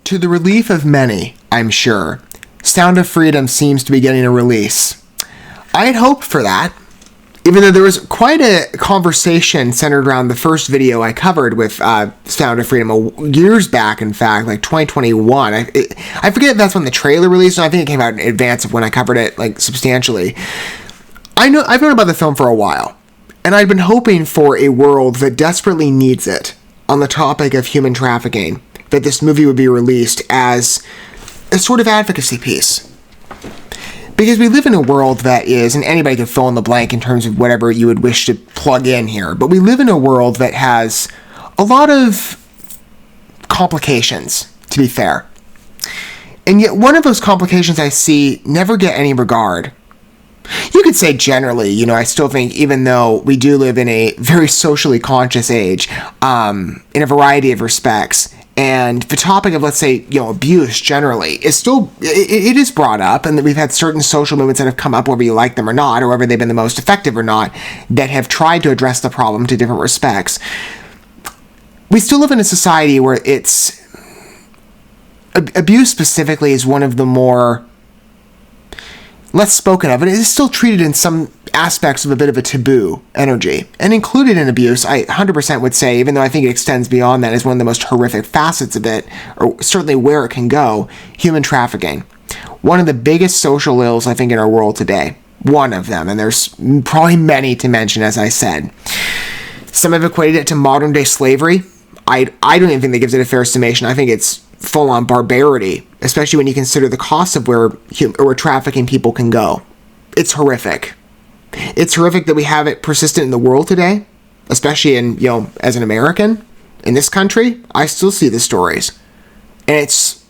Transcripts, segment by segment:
To the relief of many, I'm sure, Sound of Freedom seems to be getting a release. I had hoped for that, even though there was quite a conversation centered around the first video I covered with Sound of Freedom years back, in fact, like 2021. I forget if that's when the trailer released, and I think it came out in advance of when I covered it, like, substantially. I've known about the film for a while, and I'd been hoping for a world that desperately needs it on the topic of human trafficking, that this movie would be released as a sort of advocacy piece. Because we live in a world that is, and anybody can fill in the blank in terms of whatever you would wish to plug in here, but we live in a world that has a lot of complications, to be fair. And yet one of those complications I see never get any regard. You could say generally, I still think, even though we do live in a very socially conscious age, in a variety of respects, and the topic of, let's say, abuse generally is still, it is brought up, and that we've had certain social movements that have come up, whether you like them or not, or whether they've been the most effective or not, that have tried to address the problem to different respects. We still live in a society where abuse specifically is one of the more less spoken of, and it is still treated in some aspects of a bit of a taboo energy. And included in abuse, I 100% would say, even though I think it extends beyond that, is one of the most horrific facets of it, or certainly where it can go, human trafficking. One of the biggest social ills, I think, in our world today. One of them, and there's probably many to mention, as I said. Some have equated it to modern-day slavery. I don't even think that gives it a fair summation. I think it's full-on barbarity, especially when you consider the cost of where trafficking people can go. It's horrific. It's horrific that we have it persistent in the world today, especially in, as an American, in this country. I still see the stories. And it's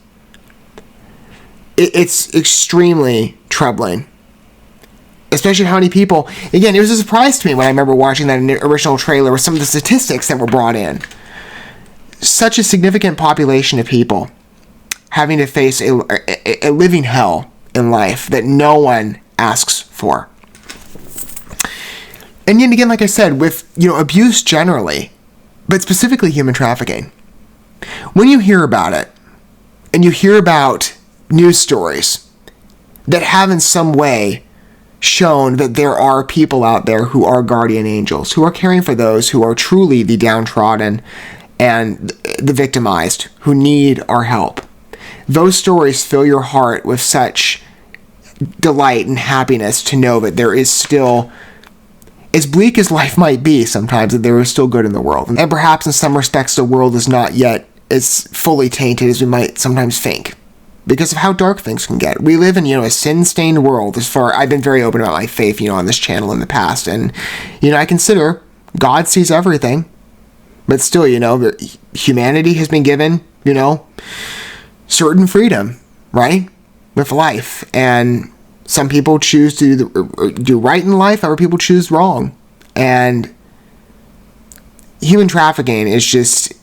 extremely troubling. Especially how many people, again, it was a surprise to me when I remember watching that original trailer with some of the statistics that were brought in. Such a significant population of people having to face a living hell in life that no one asks for. And yet again, like I said, with abuse generally, but specifically human trafficking, when you hear about it, and you hear about news stories that have in some way shown that there are people out there who are guardian angels, who are caring for those who are truly the downtrodden and the victimized, who need our help. Those stories fill your heart with such delight and happiness to know that there is still, as bleak as life might be sometimes, that there is still good in the world. And perhaps in some respects the world is not yet as fully tainted as we might sometimes think, because of how dark things can get. We live in, a sin-stained world. I've been very open about my faith, on this channel in the past, and, I consider God sees everything. But still, humanity has been given, certain freedom, right? With life. And some people choose to do right in life, other people choose wrong. And human trafficking is just,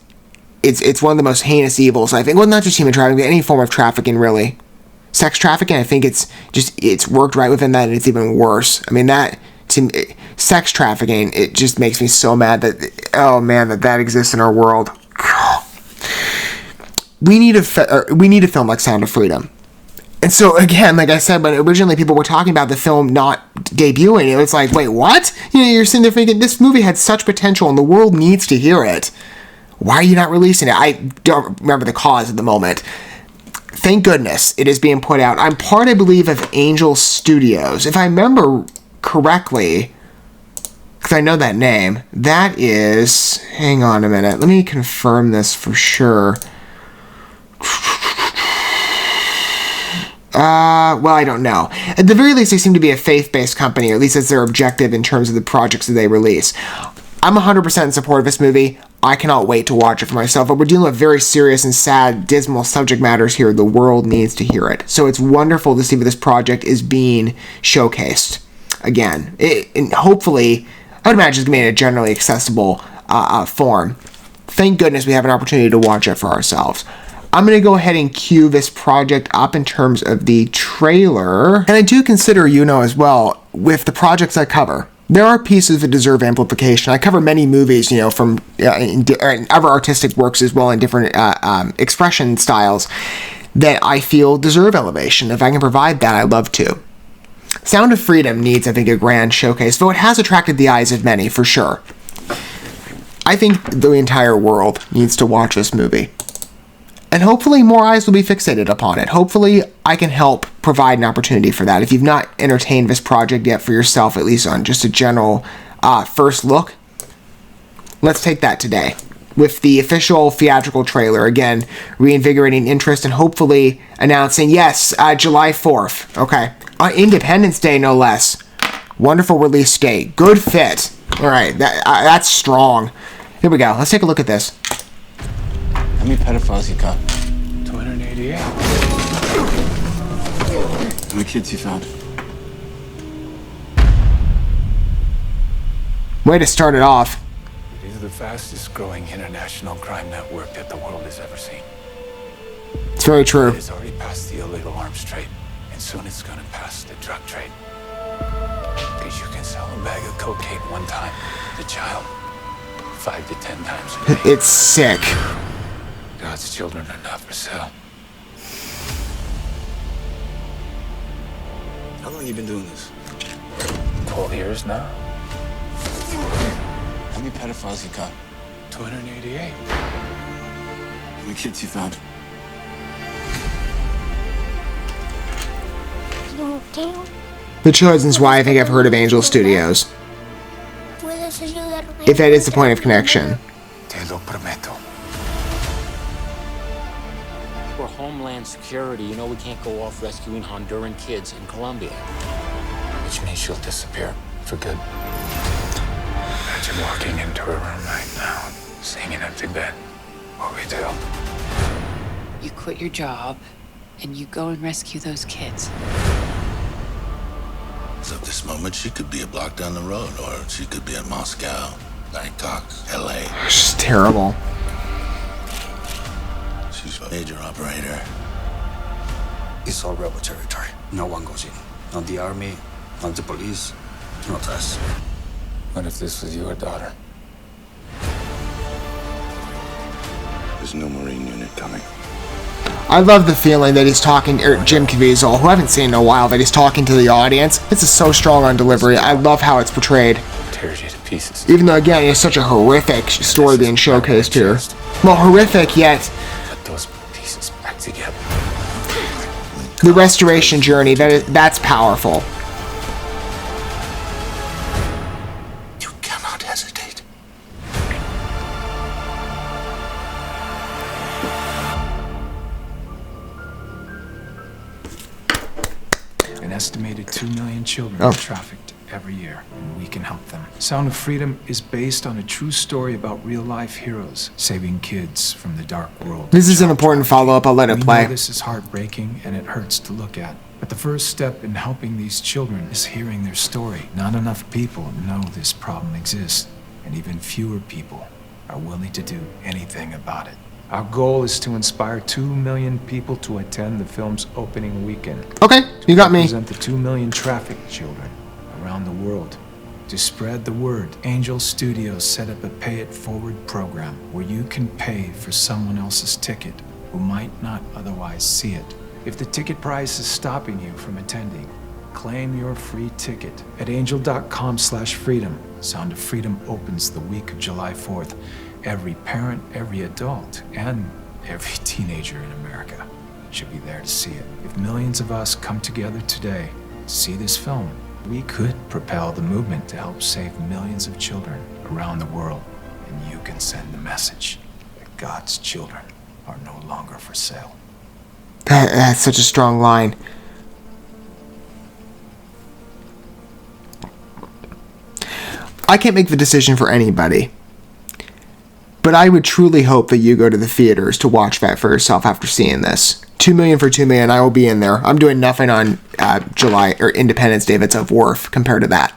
it's one of the most heinous evils, I think. Well, not just human trafficking, but any form of trafficking, really. Sex trafficking, I think it's worked right within that, and it's even worse. I mean, sex trafficking, it just makes me so mad that exists in our world. We need a film like Sound of Freedom. And so again, like I said, when originally people were talking about the film not debuting, it was like, wait, what? You're sitting there thinking, this movie had such potential and the world needs to hear it. Why are you not releasing it? I don't remember the cause at the moment. Thank goodness it is being put out. I'm part, I believe, of Angel Studios. If I remember correctly, because I know that name, that is, hang on a minute, let me confirm this for sure. Well, I don't know. At the very least, they seem to be a faith-based company, or at least that's their objective in terms of the projects that they release. I'm 100% in support of this movie. I cannot wait to watch it for myself, but we're dealing with very serious and sad, dismal subject matters here. The world needs to hear it. So it's wonderful to see that this project is being showcased. Again, and hopefully, I would imagine it's going to be in a generally accessible form. Thank goodness we have an opportunity to watch it for ourselves. I'm going to go ahead and cue this project up in terms of the trailer. And I do consider, as well, with the projects I cover, There are pieces that deserve amplification. I cover many movies, from other artistic works as well in different expression styles that I feel deserve elevation. If I can provide that, I'd love to. Sound of Freedom needs, I think, a grand showcase, though it has attracted the eyes of many, for sure. I think the entire world needs to watch this movie. And hopefully more eyes will be fixated upon it. Hopefully I can help provide an opportunity for that. If you've not entertained this project yet for yourself, at least on just a general first look, let's take that today. With the official theatrical trailer, again, reinvigorating interest and hopefully announcing, yes, July 4th. Okay. Independence Day, no less. Wonderful release date. Good fit. All right, that's strong. Here we go. Let's take a look at this. How many pedophiles you got? 288. How many kids you found? Way to start it off. It is the fastest growing international crime network that the world has ever seen. It's very true. It has already passed the illegal arms trade, and soon it's going to pass the drug trade. Because you can sell a bag of cocaine one time to a child 5 to 10 times a day. It's sick. God's children are not for sale. How long have you been doing this? 12 years now. How many pedophiles you got? 288. How many kids you found? The Chosen's why I think I've heard of Angel Studios. If that is the point of connection. Te lo prometo. For Homeland Security, we can't go off rescuing Honduran kids in Colombia. Which means she'll disappear for good. Imagine walking into her room right now, seeing an empty bed. What we do? You quit your job, and you go and rescue those kids. So at this moment, she could be a block down the road, or she could be in Moscow, Bangkok, LA. It's just terrible. She's a major operator. It's all rebel territory. No one goes in. Not the army, not the police, not us. What if this was your daughter? There's no Marine unit coming. I love the feeling that he's talking, Jim Caviezel, who I haven't seen in a while, that he's talking to the audience. This is so strong on delivery. I love how it's portrayed. Tears you to pieces. Even though, again, it's such a horrific story being showcased here. Well, horrific, yet Put those pieces back together. the restoration journey, that's powerful. You cannot hesitate. An estimated 2 million children Oh. are trafficked every year, and we can help them. Sound of Freedom is based on a true story about real-life heroes saving kids from the dark world. This is an important follow-up. I'll let it We play. know this is heartbreaking, and it hurts to look at. But the first step in helping these children is hearing their story. Not enough people know this problem exists, and even fewer people are willing to do anything about it. Our goal is to inspire 2 million people to attend the film's opening weekend. Okay, you got me. Represent the 2 million trafficked children around the world. To spread the word, Angel Studios set up a Pay It Forward program where you can pay for someone else's ticket who might not otherwise see it. If the ticket price is stopping you from attending, claim your free ticket at angel.com/freedom. Sound of Freedom opens the week of July 4th. Every parent, every adult, and every teenager in America should be there to see it. If millions of us come together today to see this film, we could propel the movement to help save millions of children around the world. And you can send the message that God's children are no longer for sale. That's such a strong line. I can't make the decision for anybody, but I would truly hope that you go to the theaters to watch that for yourself after seeing this. 2 million for 2 million, I will be in there. I'm doing nothing on July or Independence Day that's of worth compared to that.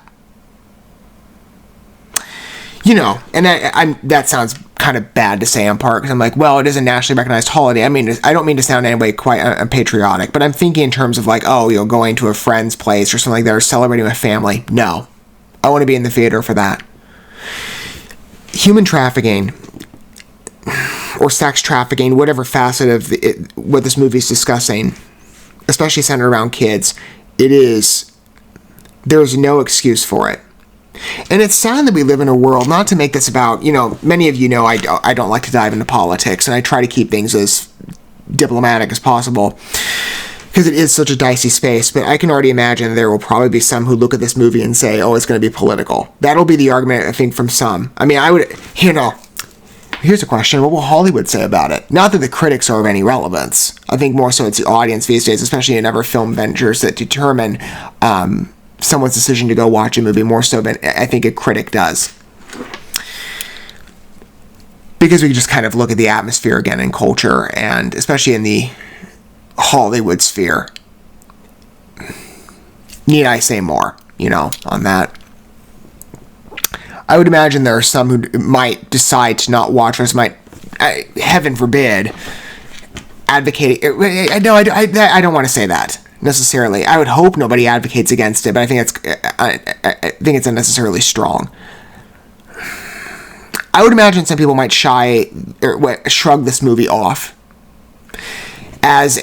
And that sounds kind of bad to say on part, because I'm like, well, it is a nationally recognized holiday. I mean, I don't mean to sound in any way quite unpatriotic, but I'm thinking in terms of like, going to a friend's place or something like that, or celebrating with family. No. I want to be in the theater for that. Human trafficking or sex trafficking, whatever facet of what this movie is discussing, especially centered around kids, there's no excuse for it. And it's sad that we live in a world, not to make this about, many of you know I don't like to dive into politics, and I try to keep things as diplomatic as possible, because it is such a dicey space, but I can already imagine there will probably be some who look at this movie and say, oh, it's going to be political. That'll be the argument, I think, from some. I mean, here's a question. What will Hollywood say about it? Not that the critics are of any relevance. I think more so it's the audience these days, especially in other film ventures that determine someone's decision to go watch a movie more so than I think a critic does. Because we just kind of look at the atmosphere again in culture, and especially in the Hollywood sphere. Need I say more, on that? I would imagine there are some who might decide to not watch this, heaven forbid, advocate. I don't want to say that necessarily. I would hope nobody advocates against it, but I think it's unnecessarily strong. I would imagine some people might shrug this movie off as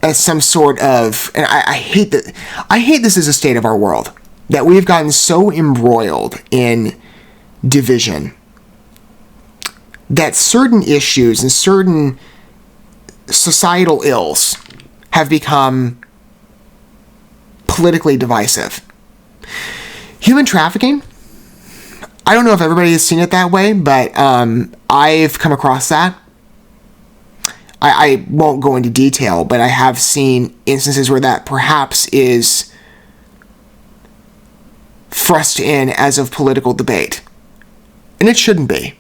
as some sort of, and I hate this as a state of our world, that we've gotten so embroiled in division that certain issues and certain societal ills have become politically divisive. Human trafficking, I don't know if everybody has seen it that way, but I've come across that. I won't go into detail, but I have seen instances where that perhaps is thrust in as of political debate. And it shouldn't be.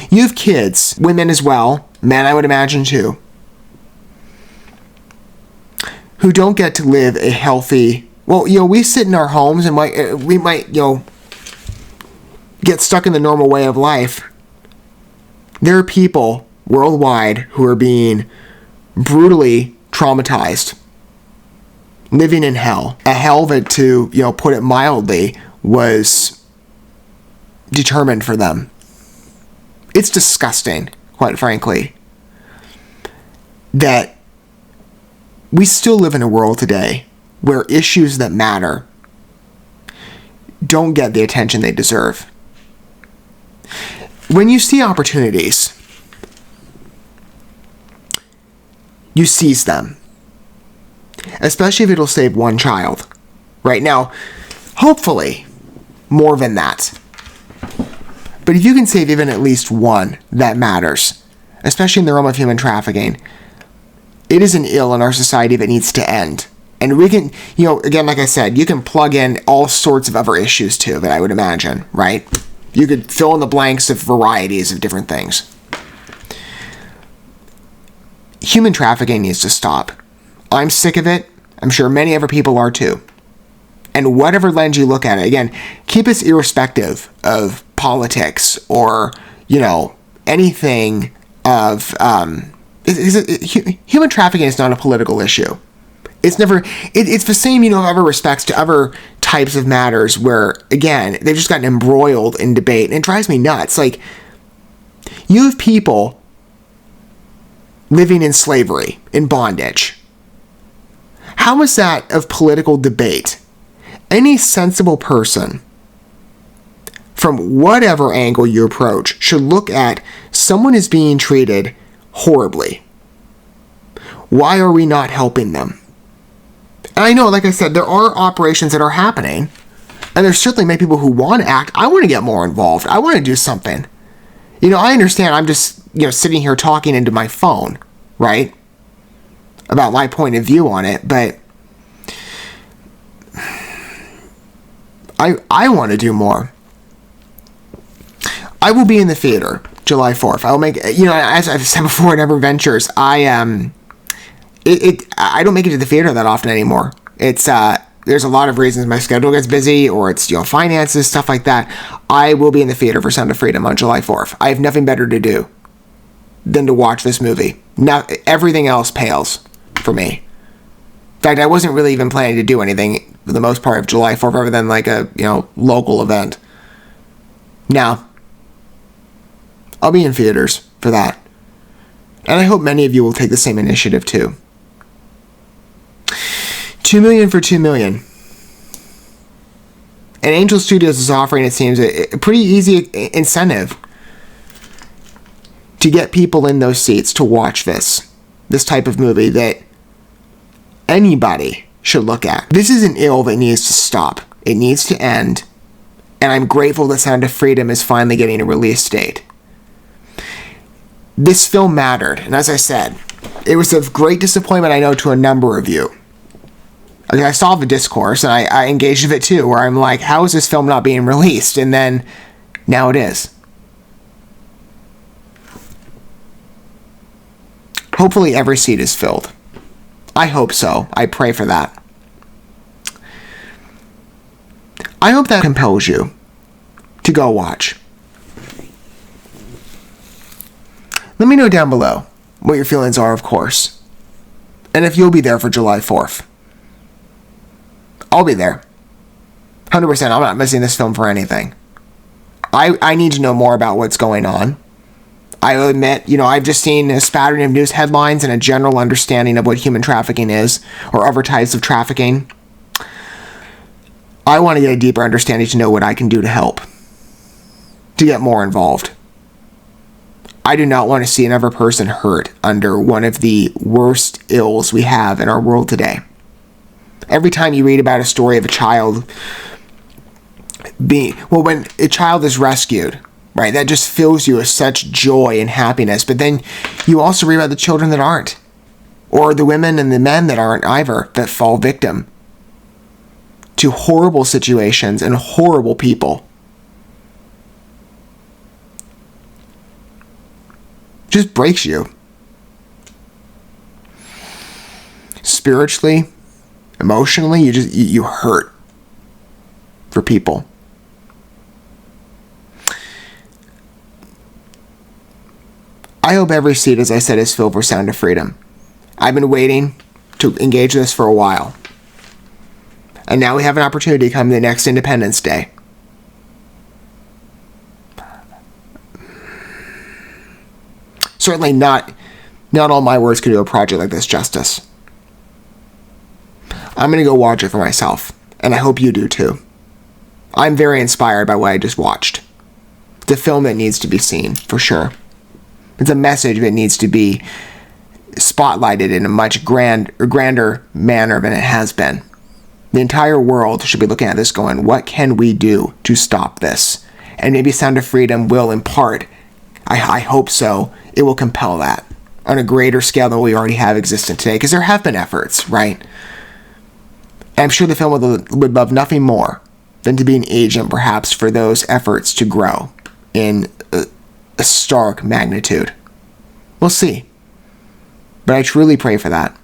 You have kids, women as well, men I would imagine too, who don't get to live a healthy... Well, we sit in our homes and we might get stuck in the normal way of life. There are people worldwide who are being brutally traumatized, living in hell. A hell that, to put it mildly, was determined for them. It's disgusting, quite frankly, that we still live in a world today where issues that matter don't get the attention they deserve. When you see opportunities, you seize them. Especially if it'll save one child. Right now, hopefully, more than that. But if you can save even at least one, that matters. Especially in the realm of human trafficking. It is an ill in our society that needs to end. And we can, again, like I said, you can plug in all sorts of other issues to it, I would imagine, right? You could fill in the blanks of varieties of different things. Human trafficking needs to stop. I'm sick of it. I'm sure many other people are too. And whatever lens you look at it, again, keep us irrespective of politics or, anything of... human trafficking is not a political issue. It's never... It's the same, in other respects to other types of matters where, again, they've just gotten embroiled in debate. And it drives me nuts. Like, you have people living in slavery, in bondage. How is that of political debate? Any sensible person, from whatever angle you approach, should look at someone is being treated horribly. Why are we not helping them? And I know, like I said, there are operations that are happening, and there's certainly many people who want to act. I want to get more involved. I want to do something. I understand I'm just, sitting here talking into my phone, right? About my point of view on it, but I want to do more. I will be in the theater July 4th. I'll make, as I've said before in other ventures, I don't make it to the theater that often anymore. It's there's a lot of reasons. My schedule gets busy, or it's finances, stuff like that. I will be in the theater for Sound of Freedom on July 4th. I have nothing better to do than to watch this movie. Now everything else pales for me. fact, I wasn't really even planning to do anything for the most part of July 4th other than like a, local event. Now, I'll be in theaters for that. And I hope many of you will take the same initiative too. $2 million for $2 million. And Angel Studios is offering, it seems, a pretty easy incentive to get people in those seats to watch this type of movie that anybody should look at. This is an ill that needs to stop. It needs to end. And I'm grateful that Sound of Freedom is finally getting a release date. This film mattered, and as I said, it was of great disappointment, I know, to a number of you. I saw the discourse, and I engaged with it too, where I'm like, how is this film not being released? And then, now it is. Hopefully every seat is filled. I hope so. I pray for that. I hope that compels you to go watch. Let me know down below what your feelings are, of course. And if you'll be there for July 4th. I'll be there. 100%. I'm not missing this film for anything. I need to know more about what's going on. I admit, I've just seen a spattering of news headlines and a general understanding of what human trafficking is, or other types of trafficking. I want to get a deeper understanding to know what I can do to help. To get more involved. I do not want to see another person hurt under one of the worst ills we have in our world today. Every time you read about a story of a child when a child is rescued, right, that just fills you with such joy and happiness. But then you also read about the children that aren't, or the women and the men that aren't either, that fall victim to horrible situations and horrible people. Just breaks you. Spiritually, emotionally, you hurt for people. I hope every seat, as I said, is filled for Sound of Freedom. I've been waiting to engage this for a while. And now we have an opportunity come the next Independence Day. Certainly not all my words could do a project like this justice. I'm going to go watch it for myself, and I hope you do too. I'm very inspired by what I just watched. It's a film that needs to be seen, for sure. It's a message that needs to be spotlighted in a much grander manner than it has been. The entire world should be looking at this going, what can we do to stop this? And maybe Sound of Freedom will impart, I hope so, it will compel that on a greater scale than we already have existent today, because there have been efforts, right? And I'm sure the film would love nothing more than to be an agent, perhaps, for those efforts to grow in a stark magnitude. We'll see. But I truly pray for that.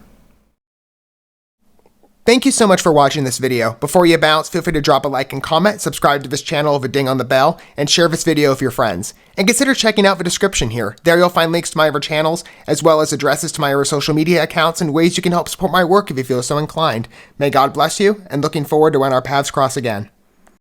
Thank you so much for watching this video. Before you bounce, feel free to drop a like and comment, subscribe to this channel with a ding on the bell, and share this video with your friends. And consider checking out the description here. There you'll find links to my other channels, as well as addresses to my other social media accounts and ways you can help support my work if you feel so inclined. May God bless you, and looking forward to when our paths cross again.